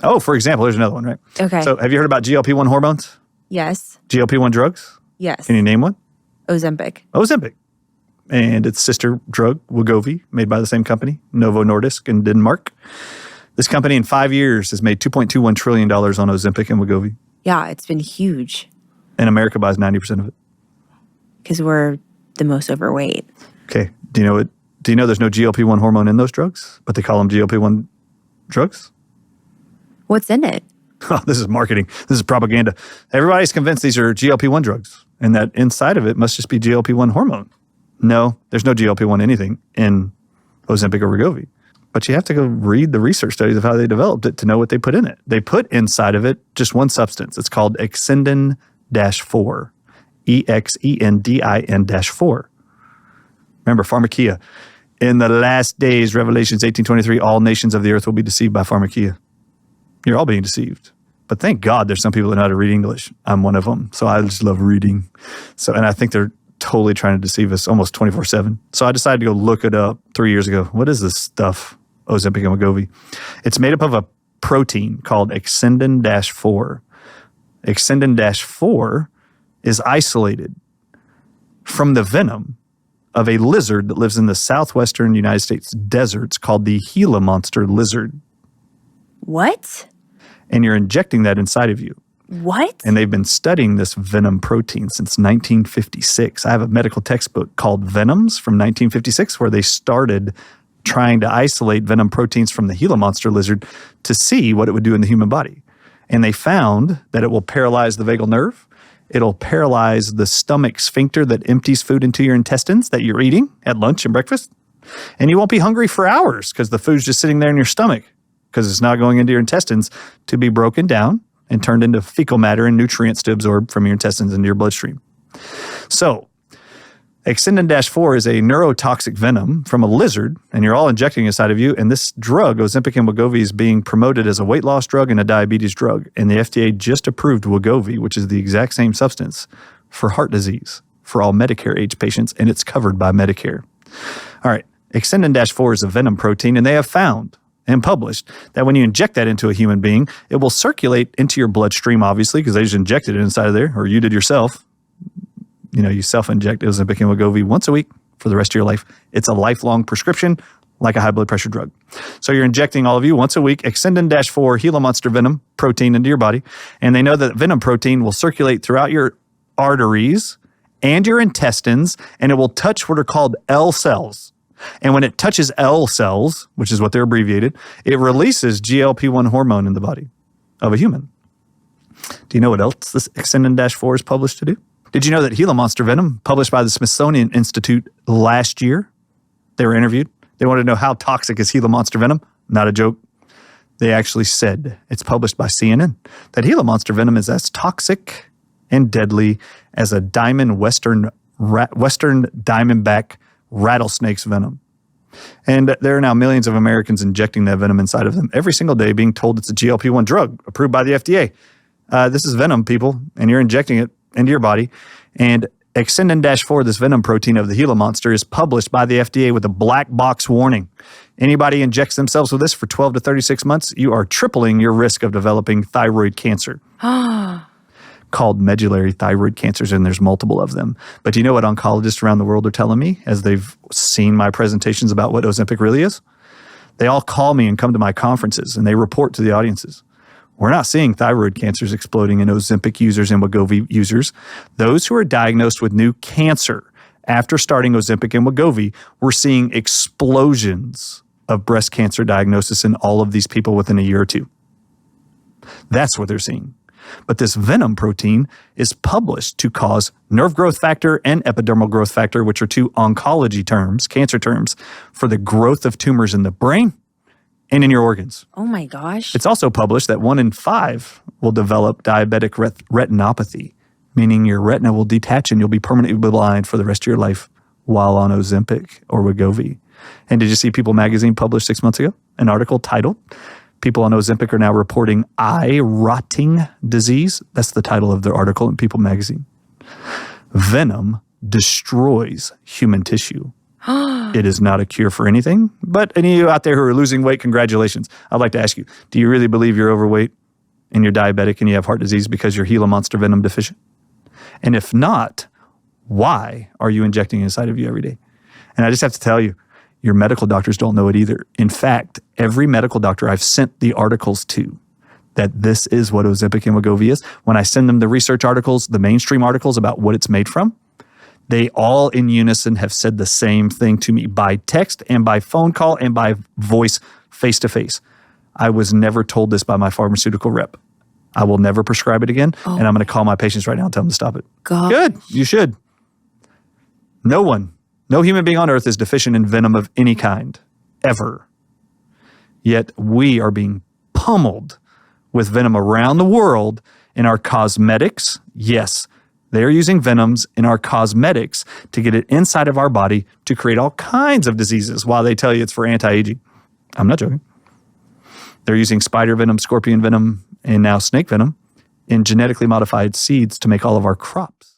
Oh, for example, here's another one, right? Okay. So have you heard about GLP-1 hormones? Yes. GLP-1 drugs? Yes. Can you name one? Ozempic. Ozempic. And its sister drug, Wegovy, made by the same company, Novo Nordisk in Denmark. This company in 5 years has made $2.21 trillion on Ozempic and Wegovy. Yeah, it's been huge. And America buys 90% of it. Because we're the most overweight. Okay. Do you know there's no GLP-1 hormone in those drugs, but they call them GLP-1 drugs? What's in it? Oh, this is marketing. This is propaganda. Everybody's convinced these are GLP-1 drugs and that inside of it must just be GLP-1 hormone. No, there's no GLP-1 anything in Ozempic or Wegovy. But you have to go read the research studies of how they developed it to know what they put in it. They put inside of it just one substance. It's called Exendin-4. Exendin-4. Remember, Pharmakia. In the last days, Revelations 18:23, all nations of the earth will be deceived by Pharmakia. You're all being deceived. But thank God there's some people that know how to read English. I'm one of them. So I just love reading. And I think they're totally trying to deceive us almost 24/7. So I decided to go look it up 3 years ago. What is this stuff, Ozempic and Wegovy? It's made up of a protein called Exendin-4. Exendin-4 is isolated from the venom of a lizard that lives in the southwestern United States deserts called the Gila monster lizard. What? And you're injecting that inside of you. What? And they've been studying this venom protein since 1956. I have a medical textbook called Venoms from 1956 where they started trying to isolate venom proteins from the Gila monster lizard to see what it would do in the human body. And they found that it will paralyze the vagal nerve. It'll paralyze the stomach sphincter that empties food into your intestines that you're eating at lunch and breakfast. And you won't be hungry for hours because the food's just sitting there in your stomach because it's not going into your intestines to be broken down and turned into fecal matter and nutrients to absorb from your intestines into your bloodstream. So, Exendin-4 is a neurotoxic venom from a lizard, and you're all injecting inside of you, and this drug, Ozempic and Wegovy, is being promoted as a weight loss drug and a diabetes drug, and the FDA just approved Wegovy, which is the exact same substance, for heart disease for all Medicare-age patients, and it's covered by Medicare. All right, Exendin-4 is a venom protein, and they have found and published that when you inject that into a human being, it will circulate into your bloodstream, obviously, because they just injected it inside of there, or you did yourself. You self-inject Ozempic and Wegovy once a week for the rest of your life. It's a lifelong prescription, like a high blood pressure drug. So you're injecting all of you once a week Exendin-4 Gila monster venom protein into your body, and they know that venom protein will circulate throughout your arteries and your intestines, and it will touch what are called L cells. And when it touches L cells, which is what they're abbreviated, it releases GLP-1 hormone in the body of a human. Do you know what else this Exendin-4 is published to do? Did you know that Gila monster venom, published by the Smithsonian Institute last year, they were interviewed. They wanted to know how toxic is Gila monster venom. Not a joke. They actually said, it's published by CNN, that Gila monster venom is as toxic and deadly as a western diamondback rattlesnake's venom. And there are now millions of Americans injecting that venom inside of them every single day, being told it's a GLP-1 drug approved by the FDA. This is venom, people, and you're injecting it into your body. And Exendin-4, this venom protein of the Gila monster, is published by the FDA with a black box warning. Anybody injects themselves with this for 12 to 36 months, you are tripling your risk of developing thyroid cancer. Called medullary thyroid cancers, and there's multiple of them. But do you know what oncologists around the world are telling me as they've seen my presentations about what Ozempic really is? They all call me and come to my conferences, and they report to the audiences. We're not seeing thyroid cancers exploding in Ozempic users and Wegovy users. Those who are diagnosed with new cancer after starting Ozempic and Wegovy, we're seeing explosions of breast cancer diagnosis in all of these people within a year or two. That's what they're seeing. But this venom protein is published to cause nerve growth factor and epidermal growth factor, which are two oncology terms, cancer terms, for the growth of tumors in the brain and in your organs. Oh my gosh. It's also published that 1 in 5 will develop diabetic retinopathy, meaning your retina will detach and you'll be permanently blind for the rest of your life while on Ozempic or Wegovy. And did you see People magazine published 6 months ago an article titled, People on Ozempic are now reporting eye rotting disease? That's the title of their article in People magazine. Venom destroys human tissue. It is not a cure for anything. But any of you out there who are losing weight, congratulations. I'd like to ask you, do you really believe you're overweight and you're diabetic and you have heart disease because you're Gila monster venom deficient? And if not, why are you injecting inside of you every day? And I just have to tell you, your medical doctors don't know it either. In fact, every medical doctor I've sent the articles to that this is what Ozempic and Wegovy is, when I send them the research articles, the mainstream articles about what it's made from, they all in unison have said the same thing to me by text and by phone call and by voice face to face. I was never told this by my pharmaceutical rep. I will never prescribe it again. And I'm going to call my patients right now and tell them to stop it. God. Good. You should. No human being on earth is deficient in venom of any kind, ever. Yet we are being pummeled with venom around the world in our cosmetics. Yes, they are using venoms in our cosmetics to get it inside of our body to create all kinds of diseases while they tell you it's for anti-aging. I'm not joking. They're using spider venom, scorpion venom, and now snake venom in genetically modified seeds to make all of our crops.